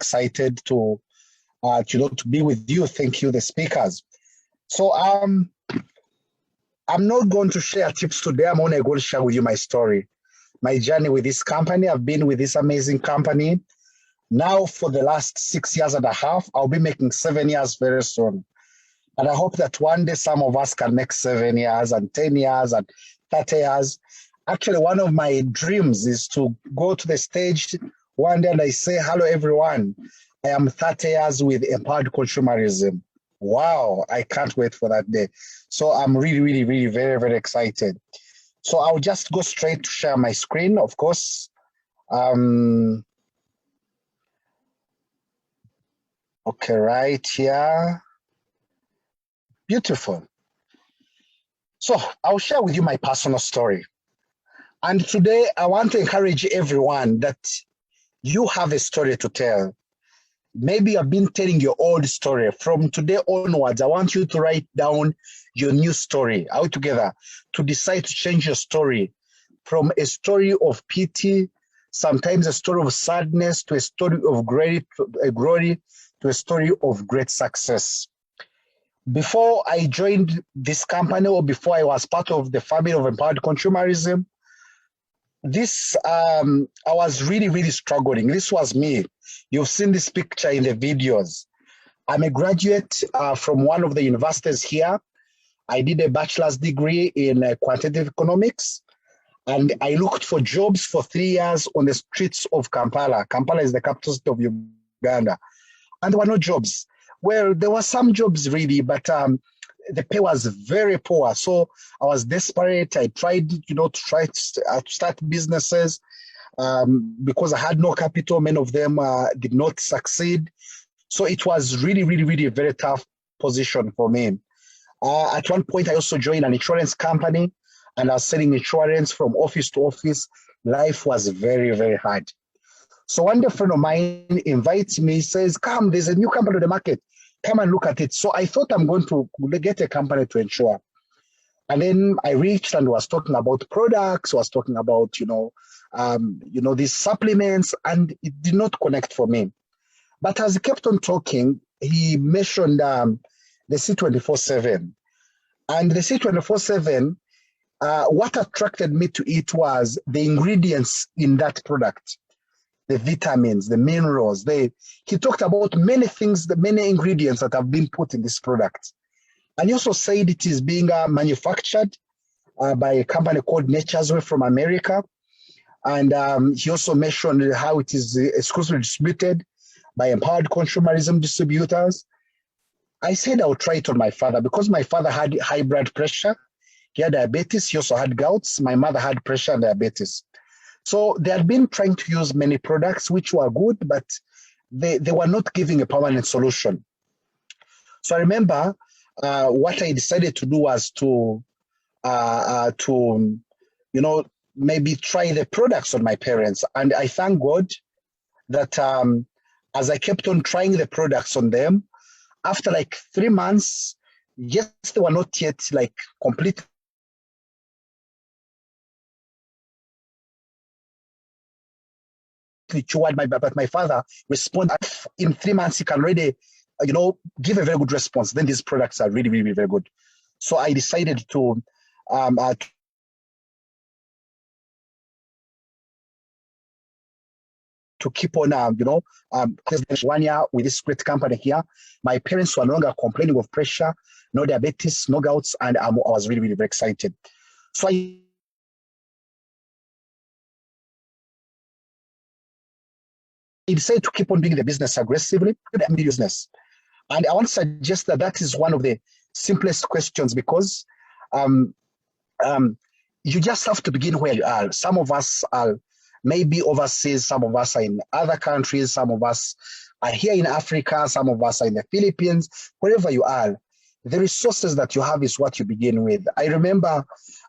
excited to to be with you. Thank you, the speakers. So I'm not going to share tips today. I'm only going to share with you my story, my journey with this company. I've been with this amazing company now for the last 6 years and a half. I'll be making 7 years very soon. And I hope that one day some of us can make 7 years and 10 years and 30 years. Actually, one of my dreams is to go to the stage one day and I say, hello, everyone. I am 30 years with empowered consumerism. Wow, I can't wait for that day. So I'm really, really, really very, very excited. So I'll just go straight to share my screen, of course. Okay, right here. Beautiful. So I'll share with you my personal story. And today I want to encourage everyone that you have a story to tell. Maybe you've been telling your old story. From today onwards, I want you to write down your new story altogether, to decide to change your story from a story of pity, sometimes a story of sadness, to a story of glory, to a story of great success. Before I joined this company, or before I was part of the family of empowered consumerism, I was really, really struggling. This was me. You've seen this picture in the videos. I'm a graduate from one of the universities here. I did a bachelor's degree in quantitative economics, and I looked for jobs for 3 years on the streets of Kampala. Kampala is the capital city of Uganda. And there were no jobs. Well, there were some jobs really, but the pay was very poor. So I was desperate. I tried, to start businesses because I had no capital. Many of them did not succeed. So it was really, really, really a very tough position for me. At one point, I also joined an insurance company, and I was selling insurance from office to office. Life was very, very hard. So one day, a friend of mine invites me, says, come, there's a new company on the market. Come and look at it. So I thought I'm going to get a company to insure. And then I reached and was talking about products, was talking about, these supplements, and it did not connect for me. But as he kept on talking, he mentioned the C24/7. And the C24/7, what attracted me to it was the ingredients in that product. The vitamins, the minerals. He talked about many things, the many ingredients that have been put in this product. And he also said it is being manufactured by a company called Nature's Way from America. And he also mentioned how it is exclusively distributed by empowered consumerism distributors. I said I would try it on my father because my father had high blood pressure. He had diabetes. He also had gouts. My mother had pressure and diabetes. So they had been trying to use many products which were good, but they were not giving a permanent solution. So I remember what I decided to do was to maybe try the products on my parents. And I thank God that as I kept on trying the products on them, after like 3 months, yes, they were not yet like completely cured, but my father responded in 3 months. He can already, give a very good response. Then these products are really, really very good. So I decided to keep on, 1 year with this great company here. My parents were no longer complaining of pressure, no diabetes, no gouts, and I was really, really very excited. So I decided to keep on doing the business aggressively, the business. And I want to suggest that is one of the simplest questions because you just have to begin where you are. Some of us are maybe overseas, some of us are in other countries, some of us are here in Africa, some of us are in the Philippines, wherever you are. The resources that you have is what you begin with. I remember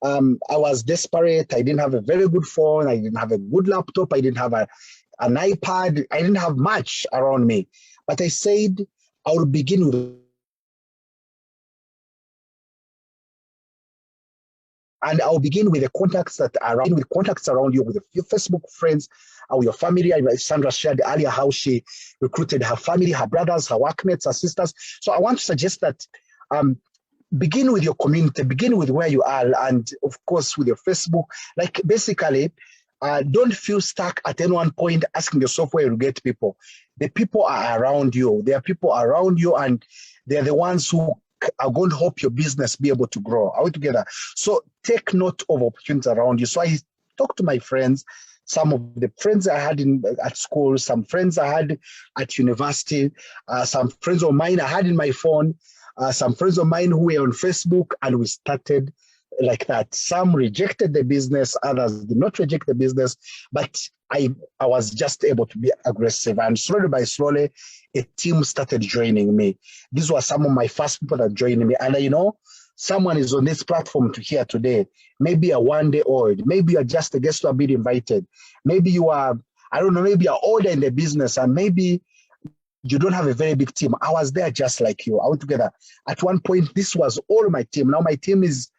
I was desperate. I didn't have a very good phone. I didn't have a good laptop. I didn't have an iPad. I didn't have much around me. But I said, I will begin with And I'll begin with the contacts that are around, with contacts around you, with your Facebook friends, with your family. Sandra shared earlier how she recruited her family, her brothers, her workmates, her sisters. So I want to suggest that begin with your community, begin with where you are, and of course with your Facebook. Like basically, don't feel stuck at any one point asking yourself where you get people. The people are around you. There are people around you, and they're the ones who are going to help your business be able to grow. Are we together? So take note of opportunities around you. So I talk to my friends, some of the friends I had at school, some friends I had at university, some friends of mine I had in my phone, some friends of mine who were on Facebook, and we started like that. Some rejected the business, others did not reject the business, but I was just able to be aggressive. And slowly by slowly, a team started joining me. These were some of my first people that joined me. And someone is on this platform to hear today. Maybe you're 1 day old. Maybe you're just a guest to have been invited. Maybe you are, I don't know, maybe you're older in the business, and maybe you don't have a very big team. I was there just like you. I went together. At one point, this was all my team. Now my team is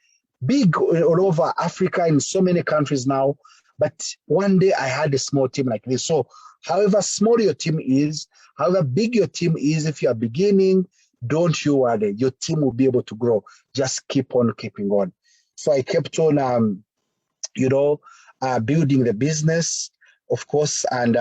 big all over Africa, in so many countries now. But one day I had a small team like this. So however small your team is, however big your team is, if you are beginning, don't you worry. Your team will be able to grow. Just keep on keeping on. So I kept on, building the business, of course, and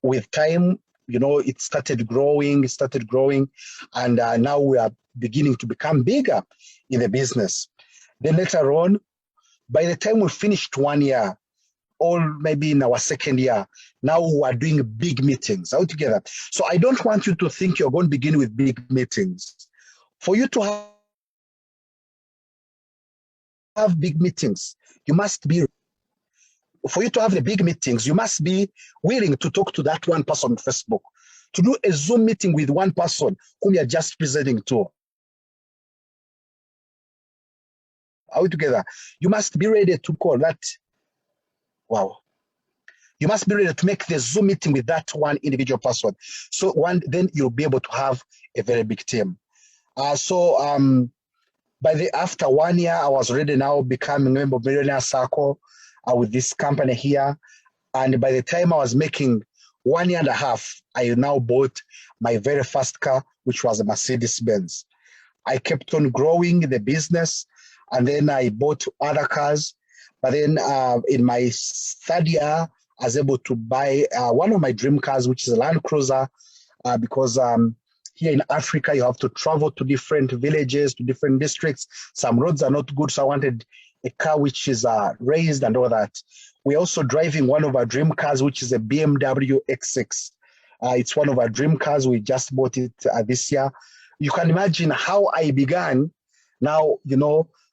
with time, it started growing, and now we are beginning to become bigger in the business. Then later on, by the time we finished 1 year, or maybe in our second year, now we are doing big meetings all together. So I don't want you to think you're going to begin with big meetings. For you to have big meetings, you must be, for you to have the big meetings, you must be willing to talk to that one person on Facebook, to do a Zoom meeting with one person whom you're just presenting to. Are we together? You must be ready to call that. Wow. You must be ready to make the Zoom meeting with that one individual person. So then you'll be able to have a very big team. After 1 year, I was ready now becoming a member of Millionaire Circle with this company here. And by the time I was making 1 year and a half, I now bought my very first car, which was a Mercedes-Benz. I kept on growing the business, and then I bought other cars. But then in my third year, I was able to buy one of my dream cars, which is a Land Cruiser, because here in Africa, you have to travel to different villages, to different districts. Some roads are not good, so I wanted a car which is raised and all that. We're also driving one of our dream cars, which is a BMW X6. It's one of our dream cars. We just bought it this year. You can imagine how I began. Now,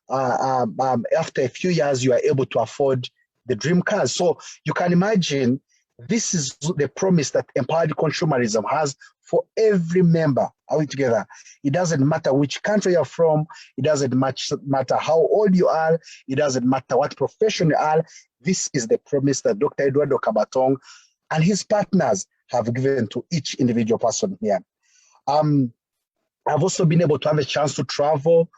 after a few years, you are able to afford the dream cars. So you can imagine this is the promise that Empowered Consumerism has for every member. Are we together? It doesn't matter which country you're from. It doesn't matter how old you are. It doesn't matter what profession you are. This is the promise that Dr. Eduardo Kabatong and his partners have given to each individual person here. I've also been able to have a chance to travel,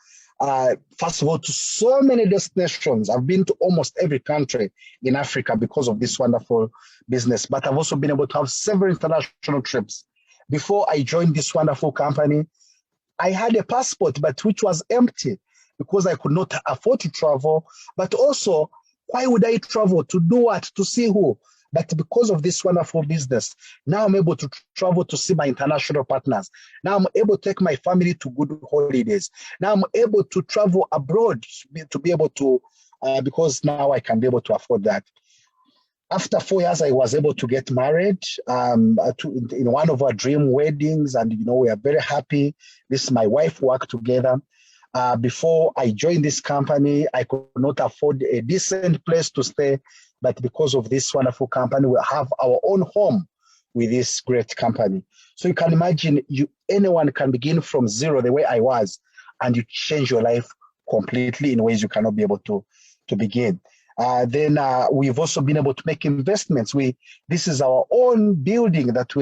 first of all, to so many destinations. I've been to almost every country in Africa because of this wonderful business. But I've also been able to have several international trips. Before I joined this wonderful company, I had a passport, but which was empty because I could not afford to travel. But also, why would I travel? To do what? To see who? But because of this wonderful business, now I'm able to travel to see my international partners. Now I'm able to take my family to good holidays. Now I'm able to travel abroad to be able to, because now I can be able to afford that. After 4 years, I was able to get married in one of our dream weddings, and we are very happy. This is my wife, work together. Before I joined this company, I could not afford a decent place to stay. But because of this wonderful company, we have our own home with this great company. So you can imagine, anyone can begin from zero the way I was, and you change your life completely in ways you cannot be able to begin. Then we've also been able to make investments. This is our own building that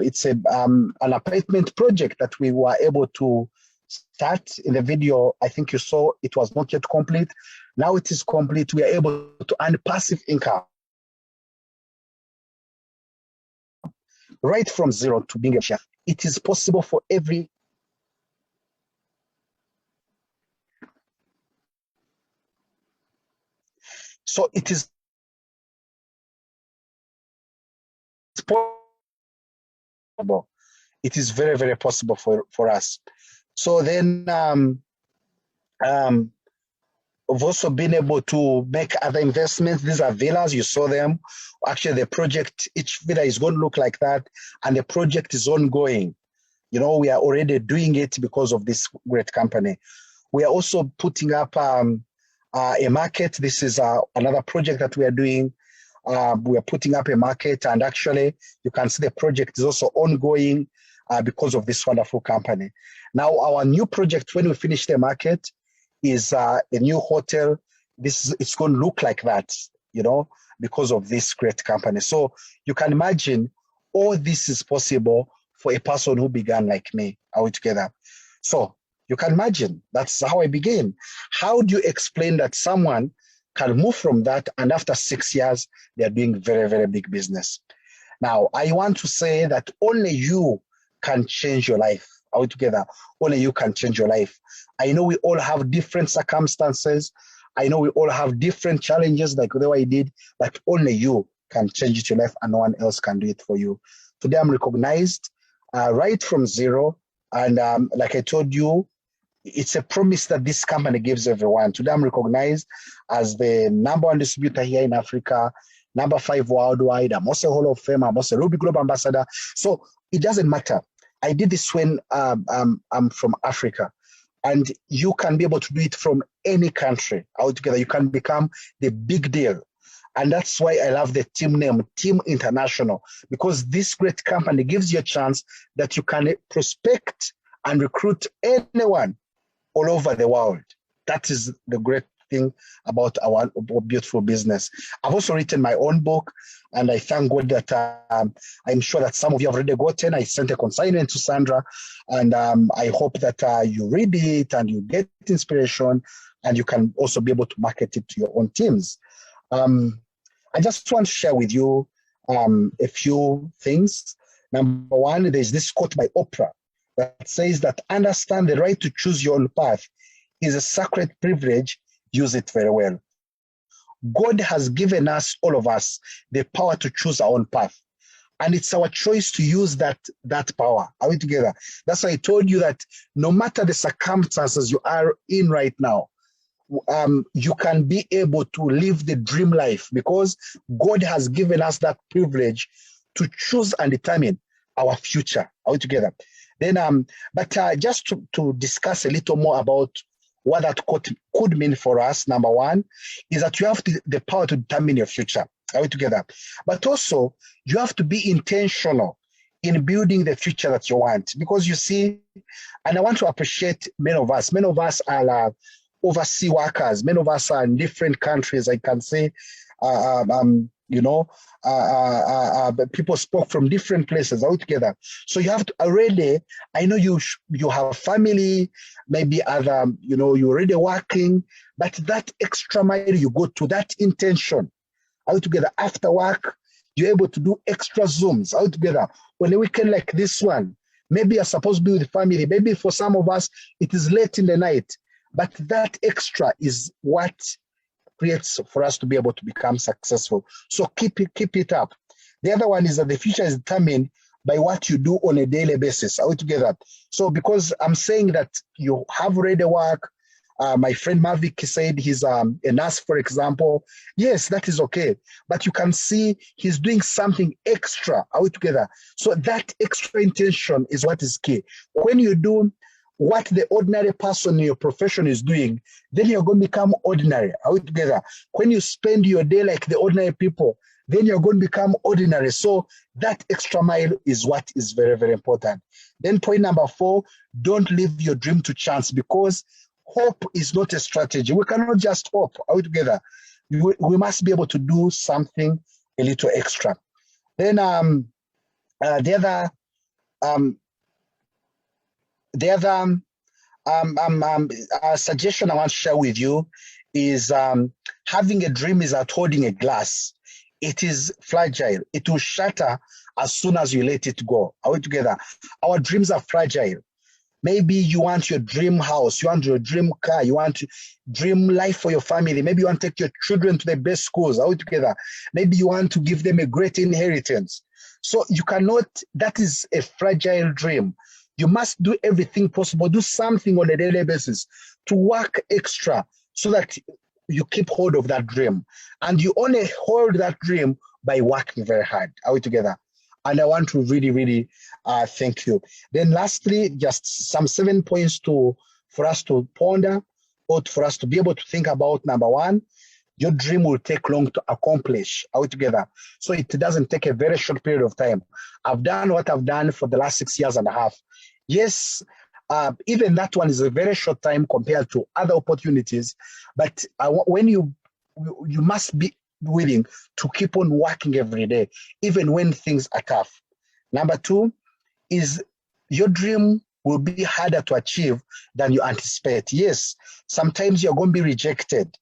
it's an apartment project that we were able to start. In the video, I think you saw it was not yet complete. Now it is complete. We are able to earn passive income right from zero to being a chef. It is possible for every. So it is possible. It is very, very possible for us. So then we've also been able to make other investments. These are villas, you saw them. Actually, the project, each villa is going to look like that, and the project is ongoing. You know, we are already doing it because of this great company. We are also putting up a market. This is another project that we are doing. We are putting up a market, and actually, you can see the project is also ongoing because of this wonderful company. Now, our new project, when we finish the market, is a new hotel. It's going to look like that, you know, because of this great company. So you can imagine all this is possible for a person who began like me altogether. So you can imagine that's how I began. How do you explain that someone can move from that and after 6 years, they're doing very, very big business? Now, I want to say that only you can change your life altogether. Only you can change your life. I know we all have different circumstances. I know we all have different challenges like the way I did, but only you can change your life and no one else can do it for you. Today I'm recognized right from zero. And like I told you, it's a promise that this company gives everyone. Today I'm recognized as the #1 distributor here in Africa, #5 worldwide. I'm also a Hall of Fame. I'm also a Ruby Global Ambassador. So it doesn't matter. I did this when I'm from Africa. And you can be able to do it from any country altogether. You can become the big deal. And that's why I love the team name, Team International, because this great company gives you a chance that you can prospect and recruit anyone all over the world. That is the great thing about our beautiful business. I've also written my own book, and I thank God that I'm sure that some of you have already gotten. I sent a consignment to Sandra, and I hope that you read it and you get inspiration, and you can also be able to market it to your own teams. I just want to share with you a few things. Number one, there's this quote by Oprah that says that understand the right to choose your own path is a sacred privilege. Use it very well. God has given us, all of us, the power to choose our own path. And it's our choice to use that power. Are we together? That's why I told you that no matter the circumstances you are in right now, you can be able to live the dream life because God has given us that privilege to choose and determine our future. Are we together? Then, just to discuss a little more about what that could mean for us, number one, is that you have the power to determine your future. Are we together? But also, you have to be intentional in building the future that you want. Because you see, and I want to appreciate many of us. Many of us are overseas workers. Many of us are in different countries. I can say, people spoke from different places altogether. So you have to already, I know you have family, maybe other, you're already working, but that extra mile you go to, that intention altogether after work, you're able to do extra Zooms altogether on a weekend like this one. Maybe you're supposed to be with family. Maybe for some of us, it is late in the night, but that extra is what creates for us to be able to become successful. So keep it up. The other one is that the future is determined by what you do on a daily basis. Are we together? So because I'm saying that you have already work, my friend Mavic said he's a nurse, for example. Yes, that is okay. But you can see he's doing something extra. Are we together? So that extra intention is what is key. When you do what the ordinary person in your profession is doing, then you're going to become ordinary. Are we together? When you spend your day like the ordinary people, then you're going to become ordinary. So that extra mile is what is very, very important. Then point number 4, don't leave your dream to chance, because hope is not a strategy. We cannot just hope. Are we together? We must be able to do something a little extra. Then the other A suggestion I want to share with you is having a dream is like holding a glass. It is fragile. It will shatter as soon as you let it go. Are we together? Our dreams are fragile. Maybe you want your dream house, you want your dream car, you want dream life for your family. Maybe you want to take your children to the best schools. Are we together? Maybe you want to give them a great inheritance. So you cannot, that is a fragile dream. You must do everything possible, do something on a daily basis to work extra so that you keep hold of that dream. And you only hold that dream by working very hard. Are we together? And I want to really, really thank you. Then lastly, just some 7 points for us to ponder, or for us to be able to think about. Number one, your dream will take long to accomplish. Are we together? So it doesn't take a very short period of time. I've done what I've done for the last 6 years and a half. Yes, even that one is a very short time compared to other opportunities. But when you must be willing to keep on working every day, even when things are tough. Number two is your dream will be harder to achieve than you anticipate. Yes, sometimes you're going to be rejected.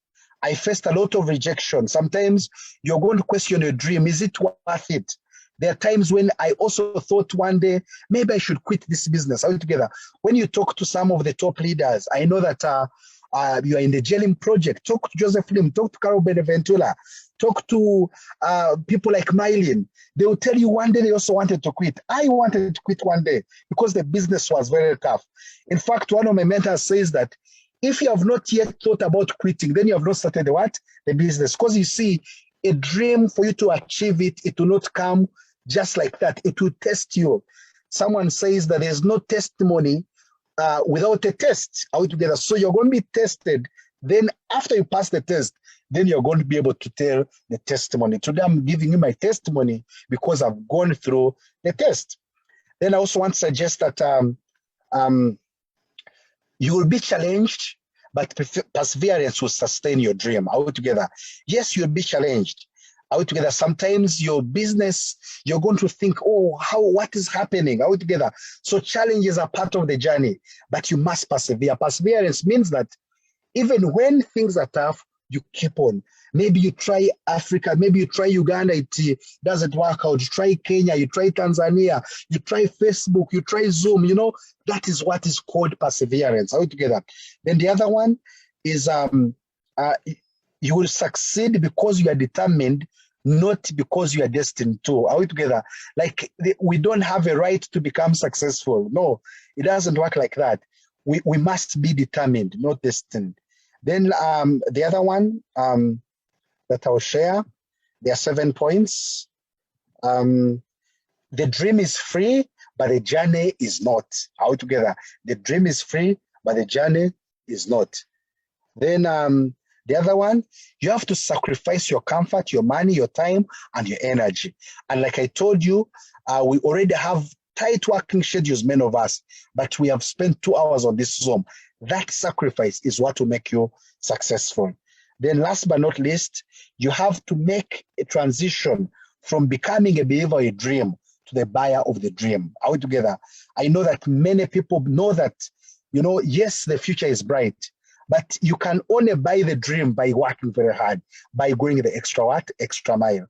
I faced a lot of rejection. Sometimes you're going to question your dream. Is it worth it? There are times when I also thought one day, maybe I should quit this business altogether. When you talk to some of the top leaders, I know that you are in the Jelling project. Talk to Joseph Lim, talk to Carol Beneventura, talk to people like Mylene. They will tell you one day they also wanted to quit. I wanted to quit one day because the business was very tough. In fact, one of my mentors says that if you have not yet thought about quitting, then you have not started the business. Because you see, a dream, for you to achieve it, it will not come just like that. It will test you. Someone says that there's no testimony without a test. Are we together? So you're going to be tested. Then after you pass the test, then you're going to be able to tell the testimony. Today I'm giving you my testimony because I've gone through the test. Then I also want to suggest that you will be challenged, but perseverance will sustain your dream. Are we together? Yes, you'll be challenged. Are we together? Sometimes your business, you're going to think, oh, what is happening? Are we together? So challenges are part of the journey, but you must persevere. Perseverance means that even when things are tough, you keep on. Maybe you try Africa, maybe you try Uganda, it doesn't work out. You try Kenya, you try Tanzania, you try Facebook, you try Zoom, that is what is called perseverance. Are we together? Then the other one is you will succeed because you are determined, not because you are destined to. Are we together? Like we don't have a right to become successful. No, it doesn't work like that. We must be determined, not destined. Then the other one that I'll share, there are 7 points. The dream is free, but the journey is not. Are we together? The dream is free, but the journey is not. Then the other one, you have to sacrifice your comfort, your money, your time, and your energy. And like I told you, we already have tight working schedules, many of us, but we have spent 2 hours on this Zoom. That sacrifice is what will make you successful. Then last but not least, you have to make a transition from becoming a believer of a dream to the buyer of the dream. Are we together? I know that many people know that, yes, the future is bright, but you can only buy the dream by working very hard, by going the extra mile.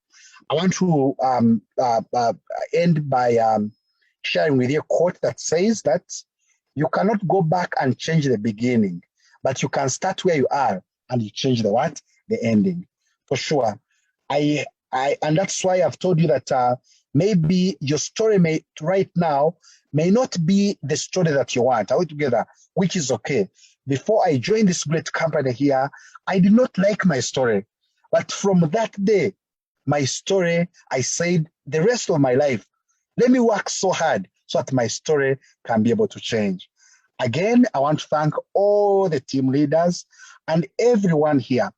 I want to end by sharing with you a quote that says that you cannot go back and change the beginning, but you can start where you are and you change the ending. For sure. And that's why I've told you that maybe your story right now may not be the story that you want. Are we together? Which is okay. Before I joined this great company here, I did not like my story. But from that day, my story, I said, the rest of my life, let me work so hard so that my story can be able to change. Again, I want to thank all the team leaders and everyone here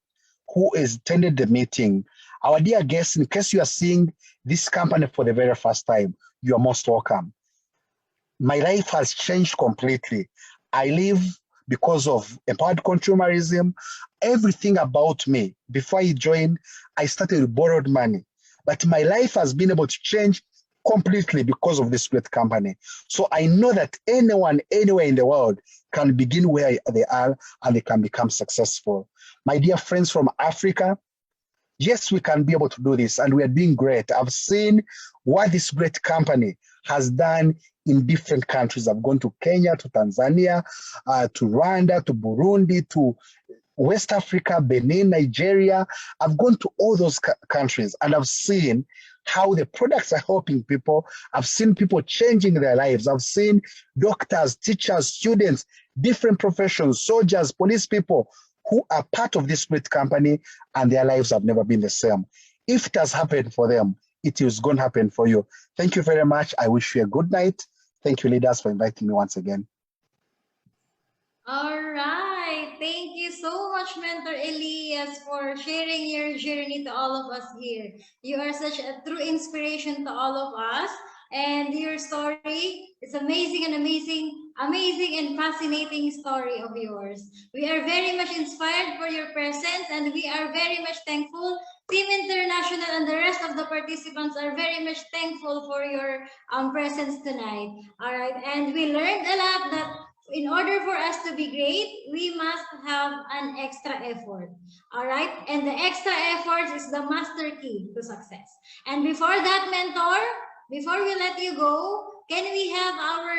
who has attended the meeting. Our dear guests, in case you are seeing this company for the very first time, you are most welcome. My life has changed completely. I live because of empowered consumerism. Everything about me, before I joined, I started with borrowed money. But my life has been able to change completely because of this great company. So I know that anyone, anywhere in the world can begin where they are and they can become successful. My dear friends from Africa, yes, we can be able to do this, and we are doing great. I've seen what this great company has done in different countries. I've gone to Kenya, to Tanzania, to Rwanda, to Burundi, to West Africa, Benin, Nigeria. I've gone to all those countries, and I've seen how the products are helping people. I've seen people changing their lives. I've seen doctors, teachers, students, different professions, soldiers, police people who are part of this great company, and their lives have never been the same. If it has happened for them, it is going to happen for you. Thank you very much. I wish you a good night. Thank you, leaders, for inviting me once again. All right. Thank you so much, Mentor Elias, for sharing your journey to all of us here. You are such a true inspiration to all of us. And your story is amazing and amazing and fascinating story of yours. We are very much inspired for your presence, and we are very much thankful. Team International and the rest of the participants are very much thankful for your presence tonight. All right. And we learned a lot that in order for us to be great, we must have an extra effort. All right. And the extra effort is the master key to success. And before that, Mentor, before we let you go, can we have our